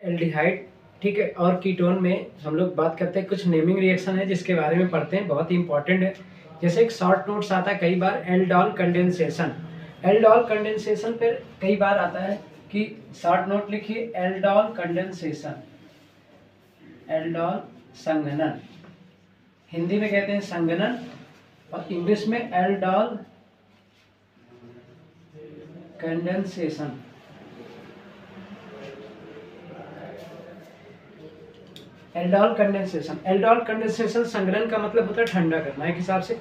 Aldehyde, ठीक है, और कीटोन में हम लोग बात करते हैं कुछ नेमिंग रिएक्शन है जिसके बारे में पढ़ते हैं, बहुत ही इंपॉर्टेंट है। जैसे एक शॉर्ट नोट्स आता है कई बार एल्डोल कंडेंसेशन। एल्डोल कंडेंसेशन पर कई बार आता है कि शॉर्ट नोट लिखिए एल्डोल कंडेंसेशन, एल्डोल संघनन, हिंदी में कहते हैं संघनन और इंग्लिश में aldol condensation. Aldol condensation, aldol condensation संघनन का मतलब होता है ठंडा करना एक हिसाब से।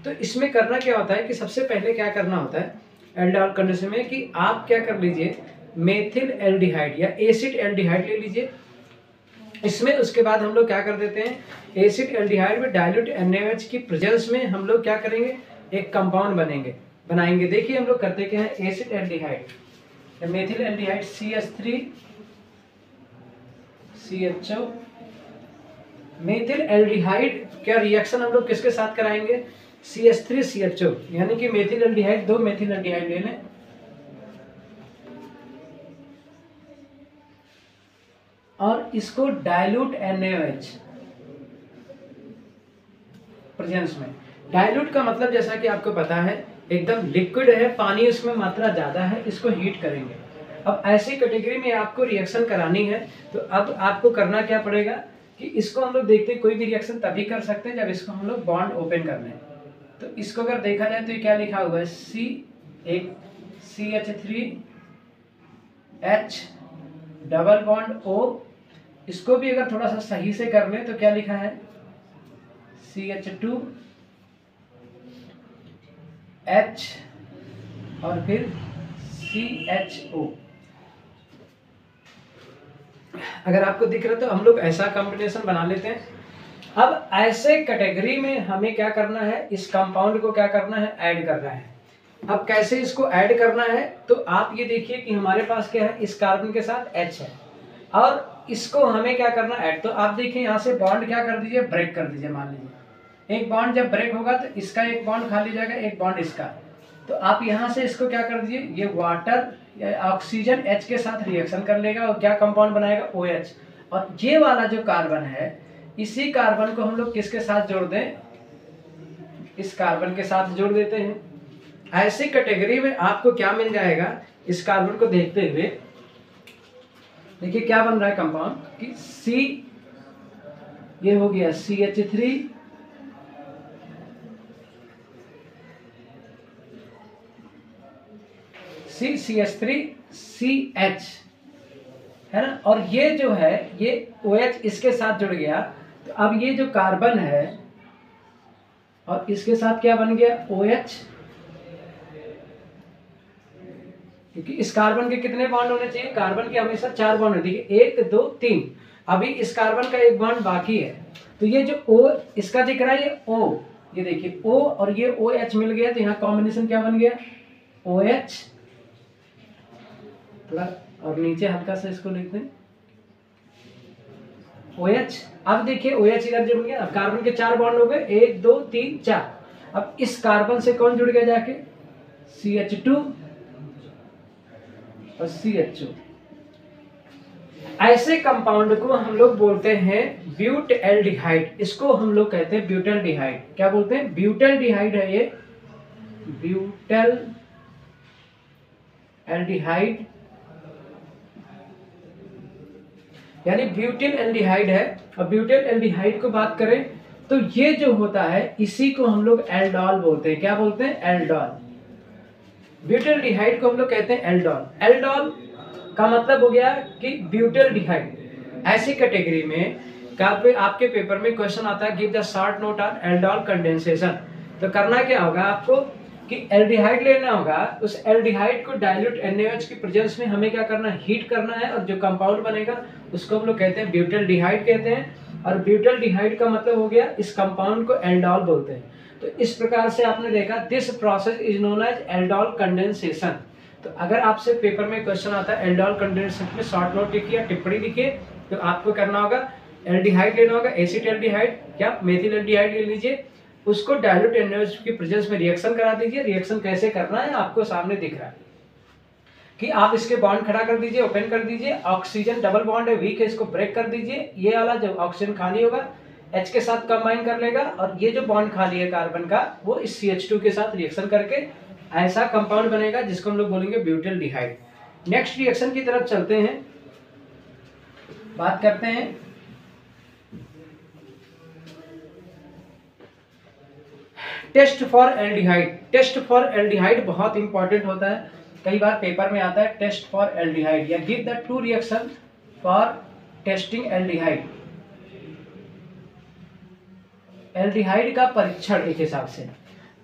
तो इसमें करना क्या होता है कि सबसे पहले क्या करना होता है एल्डोल कंडेंसेशन में कि आप क्या कर लीजिए मेथिल एल्डिहाइड या एसिड एल्डिहाइड ले लीजिए इसमें। उसके बाद हम लोग क्या कर देते हैं एसिड एल्डिहाइड में डाइल्यूट NaOH की प्रेजेंस में हम लोग क्या करेंगे एक कंपाउंड बनाएंगे। देखिए हम लोग करते क्या है एसिड एल्डिहाइड या methyl aldehyde CH3 CHO। Methyl aldehyde क्या रिएक्शन हम लोग किसके साथ कराएंगे CH3 CHO, यानी कि मेथिल एल्डिहाइड, दो मेथिल एल्डिहाइड ले लें और इसको डाइल्यूट NaOH प्रेजेंस में। डाइल्यूट का मतलब जैसा कि आपको पता है एकदम लिक्विड है, पानी उसमें मात्रा ज्यादा है, इसको हीट करेंगे। अब ऐसी कैटेगरी में आपको रिएक्शन करानी है तो अब आपको करना क्या पड़ेगा कि इसको हम लोग देखते हैं कोई भी रिएक्शन तभी कर सकते हैं जब इसको हम लोग बॉन्ड ओपन करने हैं। तो इसको अगर देखा जाए तो ये क्या लिखा हुआ है CH3H डबल बॉन्ड O। इसको भी अगर थोड़ा सा सही से कर लें तो क्या लिखा है CH2H और फिर CHO। अगर आपको दिख रहा है तो हम लोग ऐसा कॉम्बिनेशन बना लेते हैं। अब ऐसे कैटेगरी में हमें क्या करना है इस कंपाउंड को क्या करना है ऐड करना है। अब कैसे इसको ऐड करना है तो आप ये देखिए कि हमारे पास क्या है इस कार्बन के साथ H है और इसको हमें क्या करना ऐड। तो आप देखिए यहाँ से बॉन्ड क्या कर दीजिए ब्रेक कर दीजिए। मान लीजिए एक बॉन्ड जब ब्रेक होगा तो इसका एक बॉन्ड खाली जाएगा, एक बॉन्ड इसका। तो आप यहाँ से इसको क्या कर दीजिए ये वाटर या ऑक्सीजन H के साथ रिएक्शन कर लेगा और क्या कंपाउंड बनाएगा OH। और ये वाला जो कार्बन है इसी कार्बन को हम लोग किसके साथ जोड़ दें इस कार्बन के साथ जोड़ देते हैं। ऐसी कैटेगरी में आपको क्या मिल जाएगा इस कार्बन को देखते हुए देखिए क्या बन रहा है कंपाउंड कि C ये हो गया CH3 CH3 CH है ना, और ये जो है ये OH इसके साथ जुड़ गया। तो अब ये जो कार्बन है और इसके साथ क्या बन गया OH, क्योंकि इस कार्बन के कितने बॉन्ड होने चाहिए कार्बन के हमेशा 4 बॉन्ड होते हैं 1 2 3। अभी इस कार्बन का एक बॉन्ड बाकी है तो ये जो O इसका दिख रहा है ये O, ये देखिए O और ये OH मिल गया तो यहाँ कॉम्बिनेशन क्या बन गया OH थोड़ा और नीचे हल्का सा इसको लिखते हैं OH। अब देखिए OH इधर जो बन गया कार्बन के 4 बॉन्ड हो गए 1 2 3 4। अब इस कार्बन से कौन जुड़ गया जाके CH2 और CHO। ऐसे कंपाउंड को हम लोग बोलते हैं ब्यूट एल्डिहाइड। इसको हम लोग कहते हैं ब्यूटल डिहाइड। क्या बोलते हैं ब्यूटल डिहाइड है ये, ब्यूटल एल्डिहाइड यानी ब्यूटिल एल्डिहाइड है। और ब्यूटिल एल्डिहाइड को बात करें तो ये जो होता है इसी को हम लोग एल्डोल बोलते हैं। क्या बोलते हैं एल्डोल। ब्यूटिल डिहाइड को हम लोग कहते हैं एल्डोल। एल्डोल का मतलब हो गया कि ब्यूटिल डिहाइड। ऐसी कैटेगरी में आपके पेपर में क्वेश्चन आता है give the short note on aldol condensation. तो करना क्या होगा आपको कि एल्डिहाइड लेना होगा, उस एल्डिहाइड को डाइल्यूट NaOH की प्रेजेंस में हमें क्या करना है हीट करना है और जो कंपाउंड बनेगा उसको हम लोग कहते हैं ब्यूटिल डिहाइड कहते हैं। और ब्यूटिल डिहाइड का मतलब हो गया इस कंपाउंड को एल्डोल बोलते हैं। तो इस प्रकार से आपने देखा this process is known as aldol condensation. तो अगर आपसे पेपर में क्वेश्चन आता है एल्डोल कंडेंसेशन में शॉर्ट नोट लिखिए या टिप्पणी लिखिए तो आपको करना होगा एल्डिहाइड लेना होगा, एसिड एल्डिहाइड या मेथिल एल्डिहाइड ले लीजिए, उसको डाइल्यूट NaOH की प्रेजेंस में रिएक्शन करा दीजिए। रिएक्शन कैसे करना है आपको सामने दिख रहा है। कि आप इसके बॉन्ड खड़ा कर दीजिए, ओपन कर दीजिए, ऑक्सीजन डबल बॉन्ड है, वीक है, इसको ब्रेक कर दीजिए, ये वाला जो ऑक्सीजन खाली होगा H के साथ कंबाइन कर लेगा और ये जो बॉन्ड खाली है कार्बन का वो इस CH2 के साथ रिएक्शन करके ऐसा कंपाउंड बनेगा जिसको हम लोग बोलेंगे ब्यूटाल्डिहाइड। नेक्स्ट रिएक्शन की तरफ चलते हैं, बात करते हैं test for aldehyde. Test for aldehyde बहुत इंपॉर्टेंट होता है, कई बार पेपर में आता है टेस्ट फॉर एल्डिहाइड या give the 2 reaction for testing aldehyde. Aldehyde का परीक्षण एक हिसाब से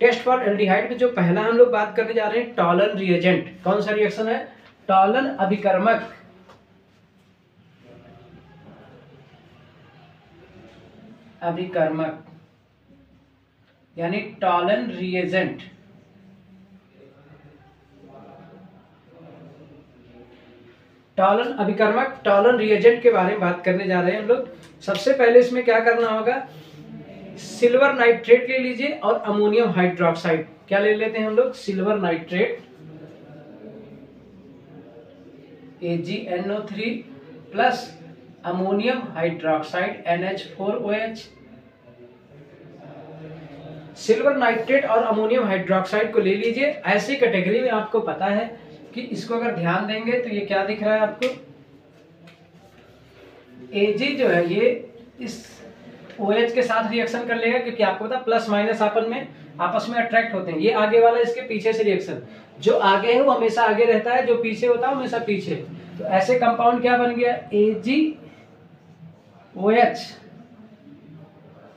टेस्ट फॉर एल्डिहाइड में जो पहला हम लोग बात करने जा रहे हैं टॉलन रिएजेंट। कौन सा रिएक्शन है? टॉलन अभिकर्मक। अभिकर्मक यानी टॉलन रिएजेंट। टॉलन अभिकर्मक, टॉलन रिएजेंट के बारे में बात करने जा रहे हैं हम लोग। सबसे पहले इसमें क्या करना होगा, सिल्वर नाइट्रेट ले लीजिए और अमोनियम हाइड्रोक्साइड। क्या ले लेते हैं हम लोग? Silver nitrate AgNO3 plus ammonium hydroxide NH4OH। Silver nitrate और अमोनियम हाइड्रोक्साइड को ले लीजिए। ऐसी कैटेगरी में आपको पता है कि इसको अगर ध्यान देंगे तो ये क्या दिख रहा है आपको, Ag जो है ये इस OH के साथ रिएक्शन कर लेगा, क्योंकि आपको पता प्लस माइनस आपस में अट्रैक्ट होते हैं। ये आगे वाला इसके पीछे से रिएक्शन, जो आगे है वो हमेशा आगे रहता है, जो पीछे होता है हमेशा पीछे। तो ऐसे कंपाउंड क्या बन गया, AgOH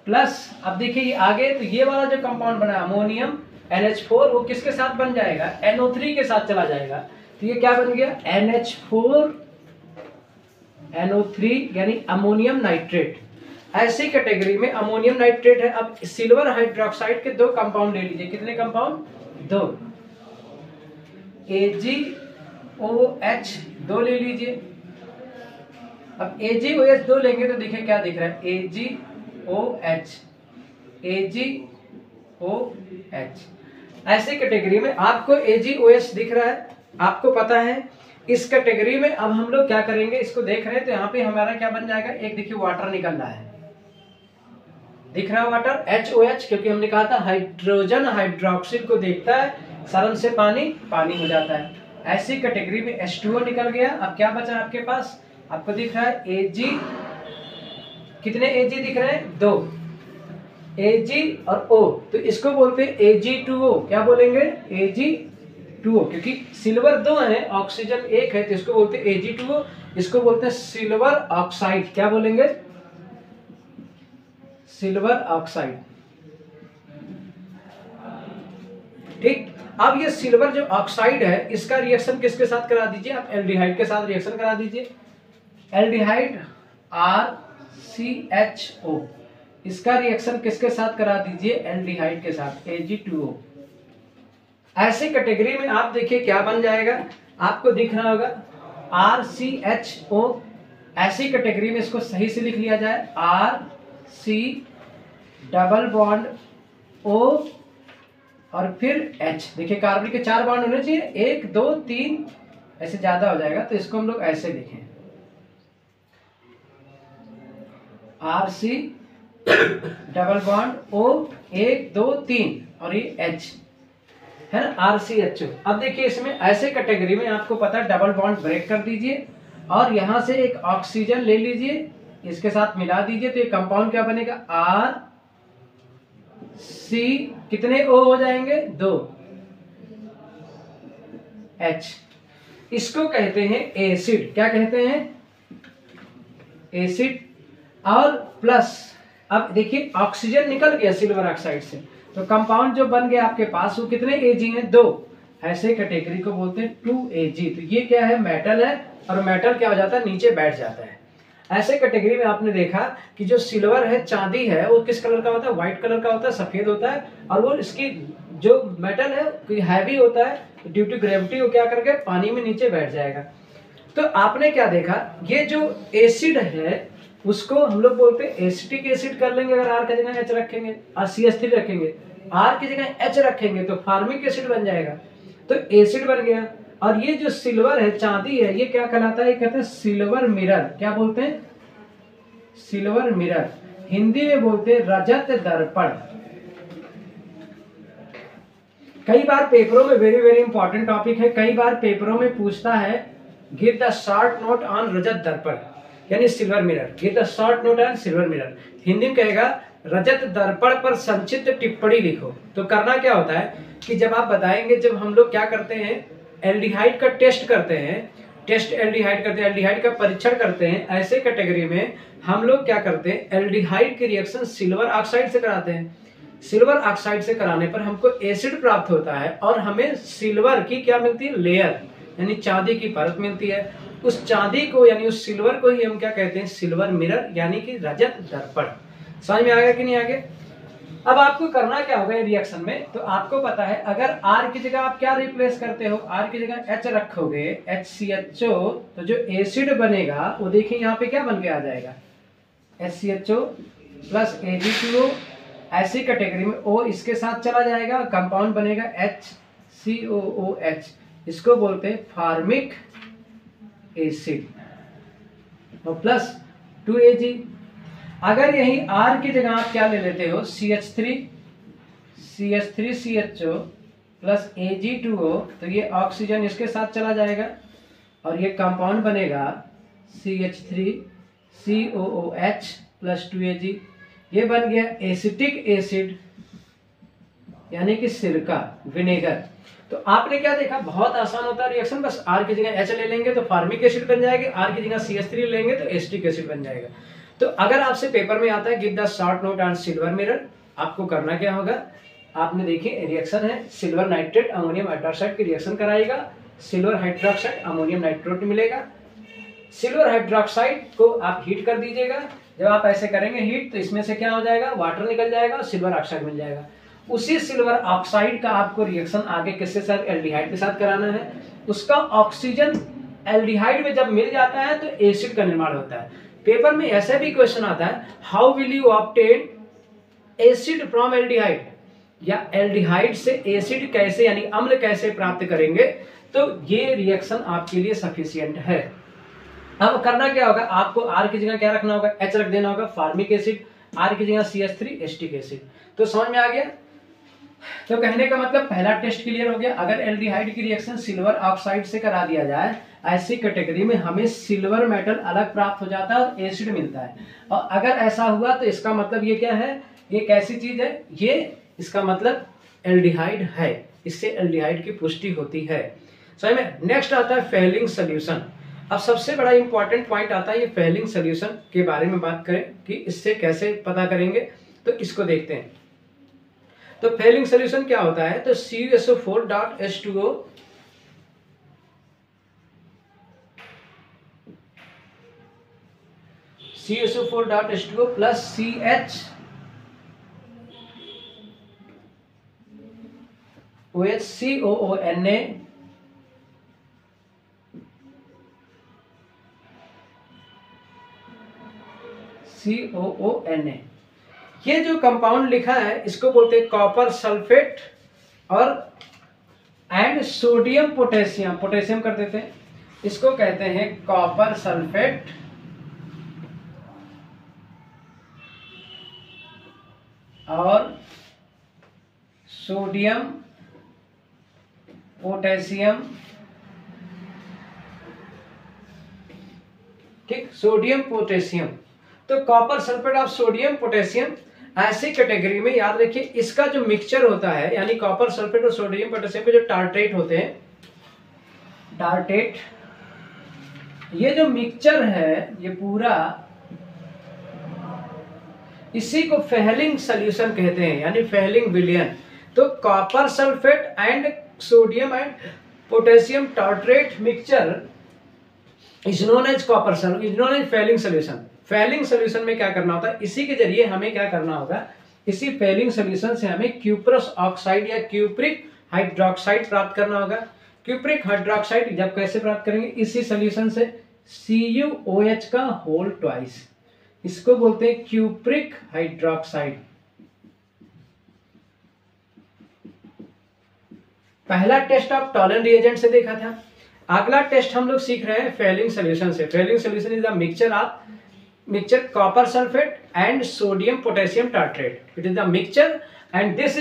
प्लस, अब देखिए ये आगे, तो ये वाला जो कंपाउंड बना अमोनियम NH4 वो किसके साथ बन जाएगा, NO3 के साथ चला जाएगा। तो ये क्या बन गया NH4NO3 यानी अमोनियम नाइट्रेट। ऐसी कैटेगरी में अमोनियम नाइट्रेट है। अब सिल्वर हाइड्रोक्साइड के 2 कंपाउंड ले लीजिए। कितने कंपाउंड? 2। AgOH 2 ले लीजिए। अब AgOH 2 लेंगे तो देखिए क्या दिख रहा है, AgOH। ऐसी कैटेगरी में आपको AgOH दिख रहा है, आपको पता है। इस कैटेगरी में अब हम लोग क्या करेंगे, इसको देख रहे हैं तो यहाँ पे हमारा क्या बन जाएगा, एक देखिए वाटर निकल रहा है, दिख रहा है वाटर HOH, क्योंकि हमने कहा था हाइड्रोजन हाइड्रोक्साइड को देखता है, सरन से पानी पानी हो जाता है। ऐसी कैटेगरी में H2O निकल गया। अब क्या बचा आपके पास, आपको दिख रहा है Ag, कितने Ag दिख रहे हैं, 2 Ag और O, तो इसको बोलते हैं Ag2O। क्या बोलेंगे, Ag2O, क्योंकि सिल्वर 2 है ऑक्सीजन 1 है, तो इसको बोलते हैं Ag2O। इसको बोलते हैं सिल्वर ऑक्साइड। क्या बोलेंगे, सिल्वर ऑक्साइड। ठीक, अब ये सिल्वर जो ऑक्साइड है इसका रिएक्शन किसके साथ करा दीजिए आप, एल्डिहाइड के साथ रिएक्शन करा दीजिए। एल्डिहाइड RCHO, इसका रिएक्शन किसके साथ करा दीजिए, एल्डिहाइड के साथ Ag2O। ऐसे कैटेगरी में आप देखिए क्या बन जाएगा, आपको दिख रहा होगा RCHO। ऐसी कैटेगरी में इसको सही से लिख लिया जाए, RC डबल बॉन्ड O और फिर H। देखिए कार्बन के 4 बॉन्ड होने चाहिए, 1 2 3, ऐसे ज्यादा हो जाएगा तो इसको हम लोग ऐसे लिखें, RC डबल बॉन्ड O 1 2 3 और ये H है ना, RCHO। अब देखिए इसमें ऐसे कैटेगरी में आपको पता है डबल बॉन्ड ब्रेक कर दीजिए और यहां से एक ऑक्सीजन ले लीजिए, इसके साथ मिला दीजिए, तो ये कंपाउंड क्या बनेगा, RC, कितने O हो जाएंगे, 2 H। इसको कहते हैं एसिड। क्या कहते हैं, एसिड। और प्लस अब देखिए ऑक्सीजन निकल गया सिल्वर ऑक्साइड से, तो कंपाउंड जो बन गया आपके पास वो कितने Ag हैं, 2। ऐसे कैटेगरी को बोलते हैं 2Ag। तो ये क्या है, मेटल है, और मेटल क्या हो जाता है, नीचे बैठ जाता है। ऐसे कैटेगरी में आपने देखा कि जो सिल्वर है, चांदी है, वो किस कलर का होता है, व्हाइट कलर का होता है, सफेद होता है, और वो इसकी जो मेटल है हैवी होता है, ड्यू टू ग्रेविटी वो क्या करके पानी में नीचे बैठ जाएगा। तो आपने क्या देखा, ये जो एसिड है उसको हम लोग बोलते हैं एसिटिक एसिड कर लेंगे। अगर R की जगह H रखेंगे और CH3 रखेंगे, R की जगह H रखेंगे तो फार्मिक एसिड बन जाएगा, तो एसिड बन गया। और ये जो सिल्वर है, चांदी है, ये क्या कहलाता है? कहते हैं सिल्वर मिरर। क्या बोलते हैं? Silver mirror. हिंदी में बोलते हैं रजत दर्पण। कई बार पेपरों में वेरी वेरी इंपॉर्टेंट टॉपिक है, कई बार पेपरों में पूछता है give the short note on रजत दर्पण यानी silver mirror. Give the short note on silver mirror. Hindi में कहेगा रजत दर्पण पर संक्षिप्त टिप्पणी लिखो। तो करना क्या होता है कि जब आप बताएंगे, जब हम लोग क्या करते हैं, एल्डिहाइड का टेस्ट करते हैं, टेस्ट एल्डिहाइड करते हैं, एल्डिहाइड का परीक्षण करते हैं, ऐसे कैटेगरी में हम लोग क्या करते हैं, एल्डिहाइड की रिएक्शन सिल्वर ऑक्साइड से कराते हैं। सिल्वर ऑक्साइड से कराने पर हमको एसिड प्राप्त होता है और हमें सिल्वर की क्या मिलती है? लेयर, यानी चांदी की परत मिलती है। उस चांदी को यानी उस सिल्वर को ही हम क्या कहते हैं? सिल्वर मिरर यानी कि रजत दर्पण। समझ में आ गया कि नहीं आ गया? अब आपको करना क्या होगा रिएक्शन में, तो आपको पता है अगर R की जगह आप क्या रिप्लेस करते हो, R की जगह H रखोगे, HCHO, तो जो एसिड बनेगा वो देखिए यहाँ पे क्या बन के आ जाएगा? HCHO plus Ag2O। ऐसी कैटेगरी में O इसके साथ चला जाएगा, कंपाउंड बनेगा HCOOH। इसको बोलते हैं फार्मिक एसिड और प्लस 2Ag। अगर यही R की जगह आप क्या ले लेते हो? CH3CHO प्लस Ag2O, तो ये ऑक्सीजन इसके साथ चला जाएगा और ये कंपाउंड बनेगा CH3COOH प्लस 2Ag। ये बन गया एसिटिक एसिड यानी कि सिरका, विनेगर। तो आपने क्या देखा, बहुत आसान होता है रिएक्शन। बस R की जगह H ले लेंगे तो फार्मिक एसिड बन जाएगी, R की जगह CH3 लेंगे तो एसिटिक एसिड बन जाएगा। तो अगर आपसे पेपर में आता है give the short note on silver mirror, आपको करना क्या होगा? आपने देखिए रिएक्शन है, सिल्वर नाइट्रेट अमोनियम हाइड्रोक्साइड की रिएक्शन कराएगा, सिल्वर हाइड्रोक्साइड अमोनियम नाइट्रेट मिलेगा। सिल्वर हाइड्रोक्साइड को आप हीट कर दीजिएगा। जब आप ऐसे करेंगे हीट, तो इसमें से क्या हो जाएगा? वाटर निकल जाएगा और सिल्वर ऑक्साइड मिल जाएगा। उसी सिल्वर ऑक्साइड का आपको रिएक्शन आगे किसके साथ? एल्डिहाइड के साथ कराना है। उसका ऑक्सीजन एल्डिहाइड में जब मिल जाता है तो एसिड का निर्माण होता है। पेपर में ऐसा भी क्वेश्चन आता है, how will you obtain acid from aldehyde, या एल्डिहाइड से एसिड कैसे यानी अम्ल कैसे प्राप्त करेंगे? तो ये रिएक्शन आपके लिए सफिशिएंट है। अब करना क्या होगा, आपको R की जगह क्या रखना होगा? H रख देना होगा, फार्मिक एसिड, R की जगह CH3 एसिटिक एसिड। तो समझ में आ गया? तो कहने का मतलब पहला टेस्ट क्लियर हो गया। अगर एल्डिहाइड की रिएक्शन सिल्वर ऑक्साइड से करा दिया जाए, ऐसी कैटेगरी में हमें सिल्वर मेटल अलग प्राप्त हो जाता है और एसिड मिलता है। और अगर ऐसा हुआ तो इसका मतलब ये क्या है? ये कैसी चीज है? ये इसका मतलब एल्डिहाइड है, इससे एल्डिहाइड की पुष्टि होती है। समझ में? नेक्स्ट आता है फेलिंग सोल्यूशन। अब सबसे बड़ा इंपॉर्टेंट पॉइंट आता है ये फेलिंग सोल्यूशन के बारे में बात करें कि इससे कैसे पता करेंगे, तो इसको देखते हैं। तो फेलिंग सोल्यूशन क्या होता है? तो CuSO4.H2O CuSO4.H2O plus CHOOH COONA। ये जो कंपाउंड लिखा है इसको बोलते हैं कॉपर सल्फेट और एंड सोडियम पोटेशियम, पोटेशियम कर देते हैं, इसको कहते हैं कॉपर सल्फेट और सोडियम पोटेशियम। ठीक, सोडियम पोटेशियम। तो copper sulphate of sodium potassium ऐसी कैटेगरी में याद रखिए, इसका जो मिक्सचर होता है यानी कॉपर सल्फेट और सोडियम पोटेशियम के जो टार्ट्रेट होते हैं, टार्ट्रेट, ये जो मिक्सचर है ये पूरा, इसी को फेलिंग सॉल्यूशन कहते हैं यानी फेलिंग विलयन। तो copper sulphate and sodium and potassium tartrate mixture is known as copper sulphate, is known as Fehling solution. Fehling solution में क्या करना होता है, इसी के जरिए हमें क्या करना होगा, इसी फेलिंग सॉल्यूशन से हमें क्यूप्रस ऑक्साइड या क्यूप्रिक हाइड्रोक्साइड प्राप्त करना होगा। क्यूप्रिक हाइड्रोक्साइड जब कैसे प्राप्त करेंगे, इसी सॉल्यूशन से CuOH का होल ट्वाइस, इसको बोलते हैं क्यूप्रिक हाइड्रोक्साइड। पहला टेस्ट आप टॉलन रिएजेंट से देखा था, अगला टेस्ट हम लोग सीख रहे हैं फेलिंग सोल्यूशन से। Fehling solution is the mixture copper sulphate and sodium potassium tartrate. It is the mixture and this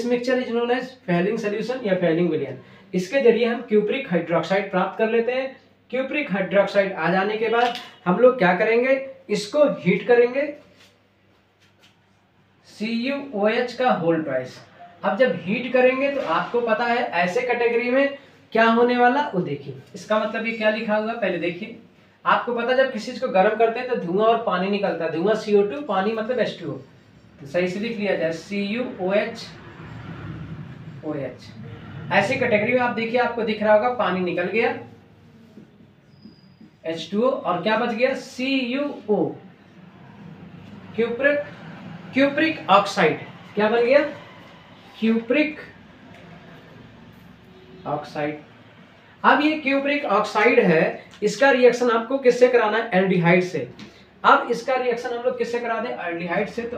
mixture is known as Fehling solution या फेलिंग विलियन। इसके जरिए हम क्यूप्रिक हाइड्रोक्साइड प्राप्त कर लेते हैं। क्यूप्रिक हाइड्रोक्साइड आ जाने के बाद हम लोग क्या करेंगे, इसको हीट करेंगे CuOH का होल ट्वाइस। अब जब हीट करेंगे तो आपको पता है ऐसे कैटेगरी में क्या होने वाला, वो देखिए। इसका मतलब ये क्या लिखा हुआ पहले देखिए। आपको पता जब किसी चीज को गर्म करते हैं तो धुआं और पानी निकलता है। धुआं CO2, पानी मतलब H2O। तो सही से लिख लिया जाए CuOH OH। ऐसी कैटेगरी में आप देखिए, आपको दिख रहा होगा पानी निकल गया H2O और क्या बच गया CuO, क्यूप्रिक ऑक्साइड। क्या बन गया, क्यूप्रिक ऑक्साइड। अब ये क्यूप्रिक ऑक्साइड है, इसका रिएक्शन आपको किससे कराना है, एल्डिहाइड से। अब इसका रिएक्शन हम लोग किससे करा दें, एल्डिहाइड से। तो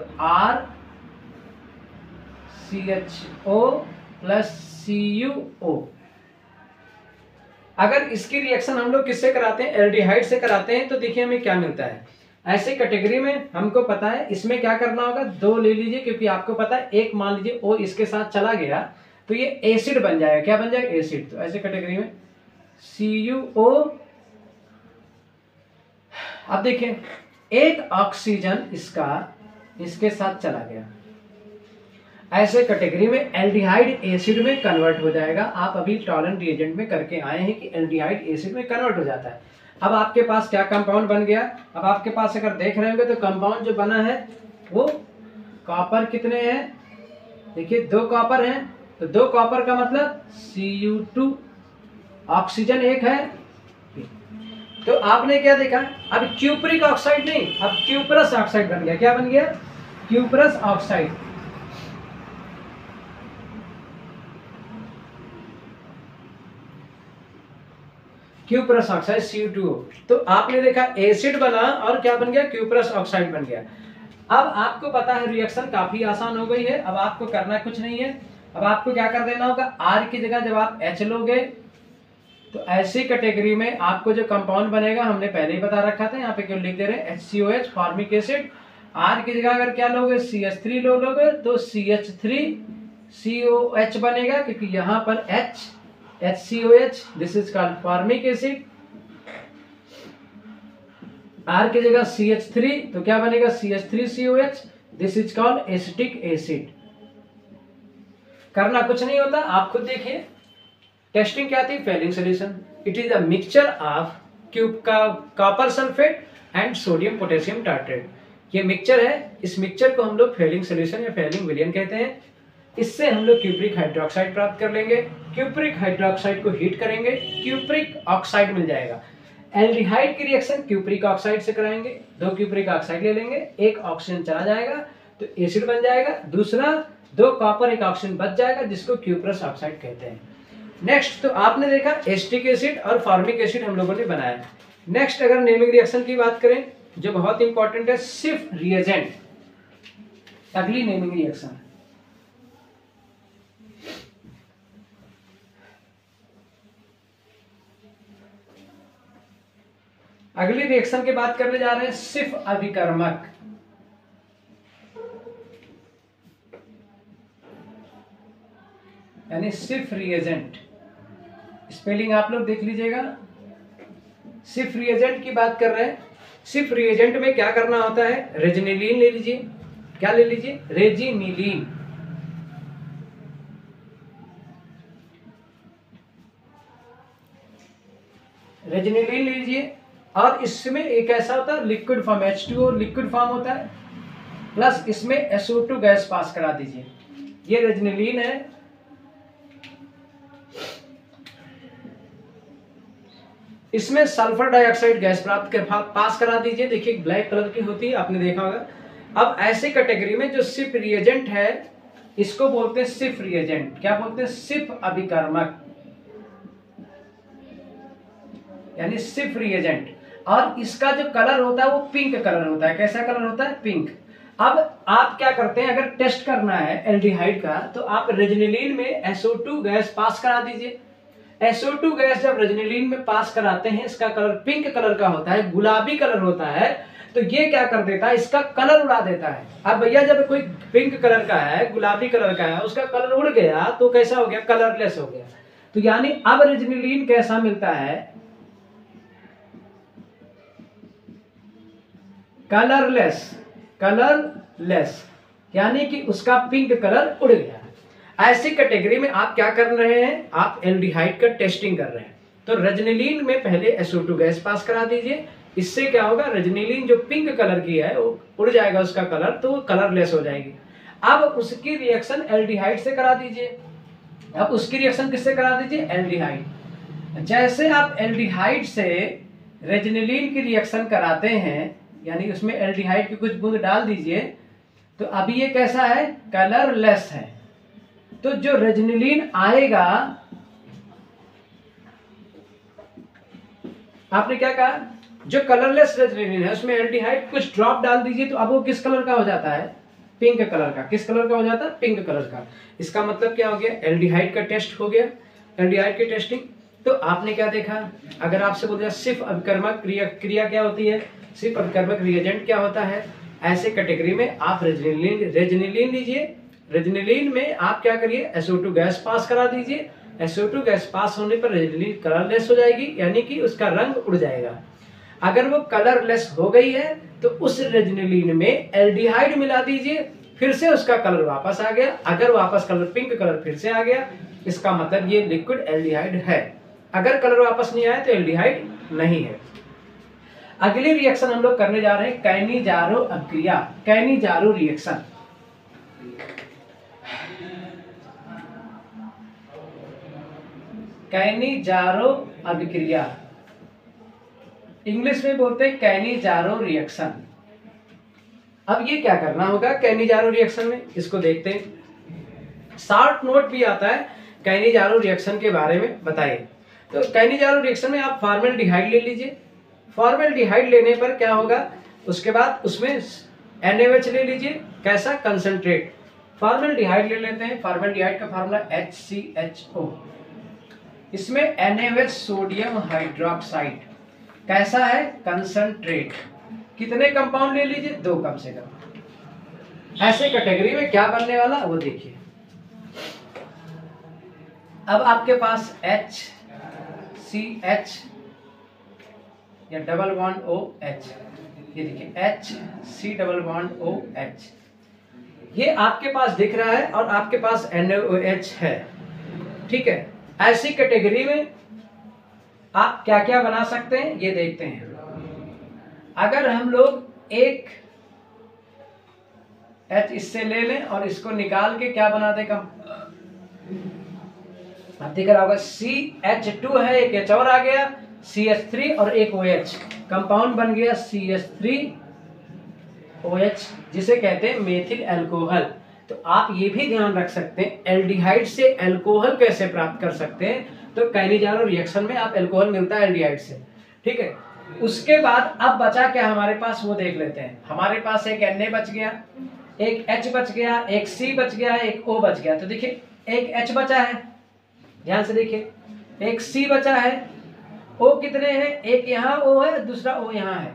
RCHO प्लस CuO। अगर इसकी रिएक्शन हम लोग किससे कराते हैं, एल्डिहाइड से कराते हैं, तो देखिए हमें क्या मिलता है। ऐसे कैटेगरी में हमको पता है इसमें क्या करना होगा, 2 ले लीजिए, क्योंकि आपको पता है एक मान लीजिए O इसके साथ चला गया तो ये एसिड बन जाएगा। क्या बन जाएगा, एसिड। तो ऐसे कैटेगरी में CuO। अब देखें एक ऑक्सीजन इसके साथ चला गया, ऐसे कैटेगरी में एल्डिहाइड एसिड में कन्वर्ट हो जाएगा। आप अभी टॉलन रिएजेंट में करके आए हैं कि एल्डिहाइड एसिड में कन्वर्ट हो जाता है। अब आपके पास क्या कंपाउंड बन गया, अब आपके पास अगर देख रहे होंगे तो कंपाउंड जो बना है वो कॉपर कितने हैं, देखिए 2 कॉपर हैं। तो 2 कॉपर का मतलब Cu2, ऑक्सीजन 1 है। तो आपने क्या देखा, अब क्यूप्रिक ऑक्साइड नहीं, अब क्यूप्रस ऑक्साइड बन गया। क्या बन गया, cuprous oxide. Cuprous oxide Cu2O। तो आपने देखा एसिड बना और क्या बन गया, क्यूप्रस ऑक्साइड बन गया। अब आपको पता है रिएक्शन काफी आसान हो गई है। अब आपको करना कुछ नहीं है, अब आपको क्या कर देना होगा, R की जगह जब आप H लोगे तो ऐसी कैटेगरी में आपको जो कंपाउंड बनेगा हमने पहले ही बता रखा था, यहाँ पे क्यों लिख दे रहे हैं, HCOH फॉर्मिक एसिड। R की जगह अगर क्या लोगे, CH3 लोगे तो CH3COH बनेगा, क्योंकि यहाँ पर HCOH, this is called formic acid. R की जगह CH3 तो क्या बनेगा, CH3COH, this is called acetic acid. करना कुछ नहीं होता, आप खुद देखिए। टेस्टिंग क्या थी, Fehling solution. It is a mixture of copper sulphate and sodium potassium tartrate. ये मिक्सचर है, इस मिक्सचर को हम लोग फेलिंग सोल्यूशन या फेलिंग विलियन कहते हैं। इससे हम लोग क्यूप्रिक हाइड्रोक्साइड प्राप्त कर लेंगे। क्यूप्रिक हाइड्रोक्साइड को हीट करेंगे, क्यूप्रिक ऑक्साइड मिल जाएगा। एल्डिहाइड की रिएक्शन क्यूप्रिक ऑक्साइड से कराएंगे, 2 क्यूप्रिक ऑक्साइड ले लेंगे, 1 ऑक्सीजन चला जाएगा तो एसिड बन जाएगा। दूसरा 2 कॉपर 1 ऑक्सीजन बच जाएगा, जिसको क्यूप्रस ऑक्साइड कहते हैं। नेक्स्ट तो आपने देखा एसिटिक एसिड और फॉर्मिक एसिड हम लोगों ने बनाया। नेक्स्ट अगर नेमिंग रिएक्शन की बात करें जो बहुत इंपॉर्टेंट है, सिर्फ रिएजेंट। अगली नेमिंग रिएक्शन अगली रिएक्शन की बात करने जा रहे हैं, सिर्फ अभिकर्मक। यानी सिर्फ रिएजेंट। स्पेलिंग आप लोग देख लीजिएगा। सिर्फ रिएजेंट की बात कर रहे हैं। सिर्फ रिएजेंट में क्या करना होता है, रेजिनिलीन ले लीजिए। क्या ले लीजिए, रेजिनिलीन। रेजिनिलीन लीजिए और इसमें एक ऐसा होता है liquid form, H2O liquid form होता है, प्लस इसमें SO2 गैस पास करा दीजिए। ये रेजिनिलीन है। इसमें सल्फर डाइऑक्साइड गैस पास करा दीजिए। देखिए ब्लैक कलर की होती है, आपने देखा होगा। अब ऐसे कैटेगरी में जो सिर्फ रिएजेंट है इसको बोलते हैं सिर्फ रिएजेंट। क्या बोलते हैं, सिर्फ अभिकर्मक, यानी सिर्फ रिएजेंट। और इसका जो कलर होता है वो पिंक कलर होता है। कैसा कलर होता है, पिंक। अब आप क्या करते हैं, अगर टेस्ट करना है एल्डिहाइड का तो आप रेजिनिलीन में SO2 गैस पास करा दीजिए। SO2 गैस जब रेजिनिलीन में पास कराते हैं, इसका कलर पिंक कलर का होता है, गुलाबी कलर होता है, तो ये क्या कर देता है, इसका कलर उड़ा देता है। अब भैया जब कोई पिंक कलर का है, गुलाबी कलर का है, उसका कलर उड़ गया तो कैसा हो गया, कलरलेस हो गया। तो यानी अब रेजिनिलीन कैसा मिलता है, कलरलेस, कलरलेस, यानी कि उसका पिंक कलर उड़ गया। ऐसी कैटेगरी में आप क्या कर रहे हैं, आप एल्डिहाइड का टेस्टिंग कर रहे हैं। तो रेजिनिलीन में पहले SO2 गैस पास करा दीजिए, इससे क्या होगा, रेजिनिलीन जो पिंक कलर की है वो उड़ जाएगा उसका कलर, तो वो कलरलेस हो जाएगी। अब उसकी रिएक्शन एल्डिहाइड से करा दीजिए। अब उसकी रिएक्शन किससे करा दीजिए, एल्डिहाइड। जैसे आप एल्डिहाइड से रेजिनिलीन की रिएक्शन कराते हैं, यानी उसमें एल्डिहाइड की कुछ बूंद डाल दीजिए, तो अभी ये कैसा है, कलरलेस है। तो जो रेजिनिलीन आएगा, आपने क्या कहा, जो कलरलेस रेजिनिलीन है उसमें एल्डिहाइड कुछ ड्रॉप डाल दीजिए, तो अब वो किस कलर का हो जाता है, पिंक कलर का। किस कलर का हो जाता है, पिंक कलर का। इसका मतलब क्या हो गया, एल्डिहाइड का टेस्ट हो गया, एल्डिहाइड की टेस्टिंग। तो आपने क्या देखा, अगर आपसे बोल दिया सिर्फ अभिकर्मक क्रिया क्या होती है, सिर्फ अभिकर्मक रिएजेंट क्या होता है, ऐसे कैटेगरी में आप रेजिनिलीन लीजिए। रेजिनिलीन में आप क्या करिए, SO2 गैस पास करा दीजिए। SO2 गैस पास होने पर रेजिनिलीन कलरलेस हो जाएगी, यानी कि उसका रंग उड़ जाएगा। अगर वो कलरलेस हो गई है तो उस रेजिनिलीन में एल्डिहाइड मिला दीजिए, फिर से उसका कलर वापस आ गया। अगर वापस कलर पिंक कलर फिर से आ गया, इसका मतलब ये लिक्विड एल्डिहाइड है। अगर कलर वापस नहीं आया तो एल्डिहाइड नहीं है। अगली रिएक्शन हम लोग करने जा रहे हैं कैनिजारो अभिक्रिया, कैनिजारो रिएक्शन। कैनिजारो अभिक्रिया, इंग्लिश में बोलते हैं कैनिजारो रिएक्शन। अब ये क्या करना होगा कैनिजारो रिएक्शन में, इसको देखते हैं। शॉर्ट नोट भी आता है कैनिजारो रिएक्शन के बारे में, बताइए। तो कैनिजारो रिएक्शन में आप फॉर्मेल्डिहाइड ले लीजिए। फॉर्मेल्डिहाइड लेने पर क्या होगा, उसके बाद उसमें NaOH ले लीजिए, कैसा, कंसंट्रेट। फॉर्मेल्डिहाइड ले लेते हैं, फॉर्मेल्डिहाइड का फार्मूला HCHO। इसमें NaOH सोडियम हाइड्रोक्साइड, कैसा है, कंसंट्रेट। कितने कंपाउंड ले लीजिए, 2 कम से कम। ऐसे कैटेगरी में क्या बनने वाला वो देखिए। अब आपके पास HCH या डबल बॉन्ड OH, ये देखिए HC डबल बॉन्ड OH, ये आपके पास दिख रहा है और आपके पास NaOH है, ठीक है। ऐसी कैटेगरी में आप क्या क्या बना सकते हैं ये देखते हैं। अगर हम लोग एक H इससे ले लें और इसको निकाल के क्या बना दें, अब दिख रहा होगा CH2 है, एक H और आ गया, CH3 और एक OH, कंपाउंड बन गया CH3OH, जिसे कहते हैं मेथिल अल्कोहल। तो आप ये भी ध्यान रख सकते हैं एल्डिहाइड से अल्कोहल कैसे प्राप्त कर सकते हैं। तो कैनिजारो रिएक्शन में आप अल्कोहल मिलता है एल्डिहाइड से, ठीक है। उसके बाद अब बचा क्या हमारे पास वो देख लेते हैं। हमारे पास एक Na बच गया, एक H बच गया, एक C बच गया, एक O बच गया। तो देखिए एक H बचा है, ध्यान से देखिए, एक C बचा है, O कितने हैं, एक यहाँ O है, दूसरा O यहाँ है,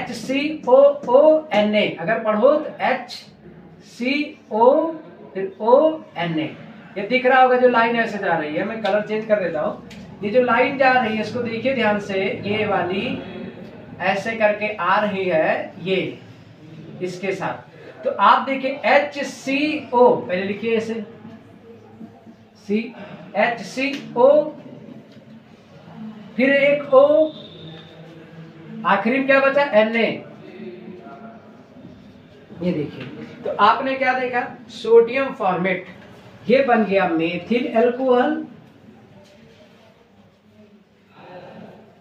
HCOONA। अगर पढ़ो तो HCO फिर ONA, ये दिख रहा होगा जो लाइन ऐसे जा रही है। मैं कलर चेंज कर देता हूँ। ये जो लाइन जा रही है इसको देखिए ध्यान से, ये वाली ऐसे करके आ रही है, ये इसके साथ। तो आप देखिए HCO, पहले लिखिए इसे HCO, फिर एक O, आखिरी में क्या बचा, Na। ये देखिए, तो आपने क्या देखा, सोडियम फॉर्मेट, ये बन गया मेथिल अल्कोहल,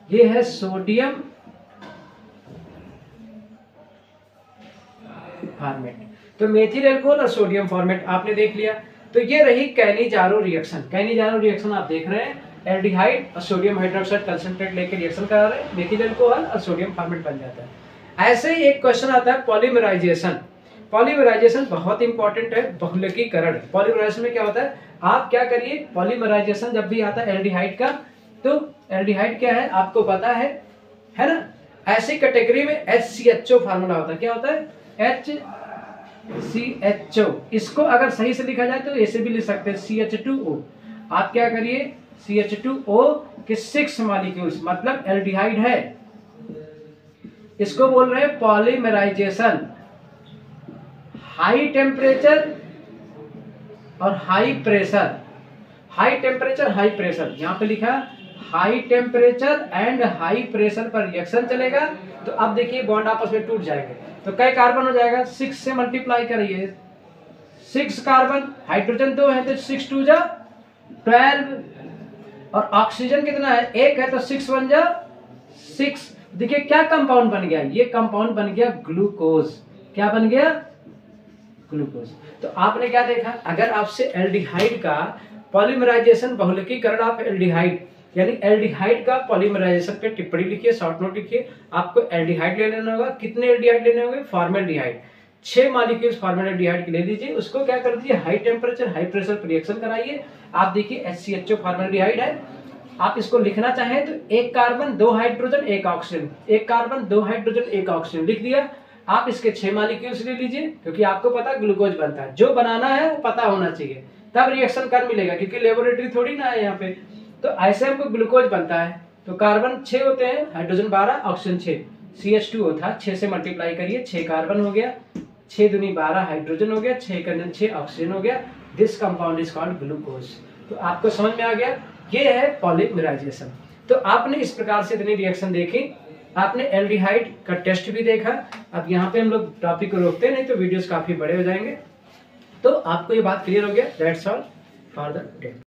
ये है सोडियम फॉर्मेट। तो मेथिल अल्कोहल और सोडियम फॉर्मेट आपने देख लिया। तो ये रही कैनिजारो रिएक्शन। कैनिजारो रिएक्शन आप देख रहे हैं, एल्डिहाइड और सोडियम हाइड्रोक्साइड कंसंट्रेट लेकर रिएक्शन करा रहे हैं, मेथिल अल्कोहल और सोडियम फॉर्मेट बन जाता है। ऐसे ही एक क्वेश्चन आता है पॉलीमराइजेशन। पॉलीमराइजेशन बहुत इंपॉर्टेंट है, बहुलकीकरण। पॉलीमराइजेशन में क्या होता है, आप क्या करिए, पॉलीमराइजेशन जब भी आता है एल्डिहाइड का, तो एल्डिहाइड क्या है आपको पता है ना। ऐसी कैटेगरी में HCHO फार्मूला होता है, क्या होता है HCHO। इसको अगर सही से लिखा जाए तो ऐसे भी लिख सकते हैं CH2O। आप क्या करिए, CH2O के 6 मॉलिक्यूल्स, मतलब एल्डिहाइड है, इसको बोल रहे हैं पॉलीमराइजेशन। हाई टेम्परेचर और high pressure, high temperature high pressure, यहाँ पे लिखा high temperature and high pressure पर रिएक्शन चलेगा, तो अब देखिए बॉन्ड आपस में टूट जाएंगे, तो कई कार्बन हो जाएगा, 6 से मल्टीप्लाई करिए, 6 कार्बन, हाइड्रोजन 2 है तो 6 2 जा 12, और ऑक्सीजन कितना है 1 है तो 6 1 जा 6। देखिए क्या कंपाउंड बन गया, ये कंपाउंड बन गया ग्लूकोज। क्या बन गया, ग्लूकोज। तो आपने क्या देखा, अगर आपसे एल्डिहाइड का पॉलीमराइजेशन बहुलकीकरण, आप एल्डिहाइड यानी एल्डिहाइड का पॉलीमराइजेशन पे टिप्पणी लिखिए, शॉर्ट नोट लिखिए। आपको एल्डिहाइड ले लेना होगा, कितने एल्डिहाइड लेने होंगे, फॉर्मेल्डिहाइड 6 मॉलिक्यूल्स फॉर्मेल्डिहाइड के ले लीजिए, उसको क्या कर दीजिए, हाई टेम्परेचर हाई प्रेशर पर रिएक्शन कराइए। आप देखिए HCHO फॉर्मेल्डिहाइड है, आप इसको लिखना चाहें तो 1 carbon 2 hydrogen 1 oxygen, 1 carbon 2 hydrogen 1 oxygen लिख दिया। आप इसके 6 मॉलिक्यूल्स ले लीजिए, क्योंकि आपको पता ग्लूकोज बनता है, जो बनाना है वो पता होना चाहिए, तब रिएक्शन कर मिलेगा, क्योंकि लेबोरेटरी थोड़ी ना है यहाँ पे। तो ऐसे हमको ग्लूकोज बनता है, तो कार्बन 6 होते हैं, हाइड्रोजन 12, ऑक्सीजन 6, CH2O था, 6 से मल्टीप्लाई करिए, 6 कार्बन हो गया, 6 दूनी 12 हाइड्रोजन हो गया, 6 कंजन 6 ऑक्सीजन हो गया। This compound is called glucose. तो आपको समझ में आ गया, ये है पॉलीमराइजेशन। तो आपने इस प्रकार से इतनी रिएक्शन देखी, आपने एल्डिहाइड का टेस्ट भी देखा। अब यहाँ पे हम लोग टॉपिक को रोकते नहीं तो वीडियोस काफी बड़े हो जाएंगे। तो आपको ये बात क्लियर हो गया, that's all for the day.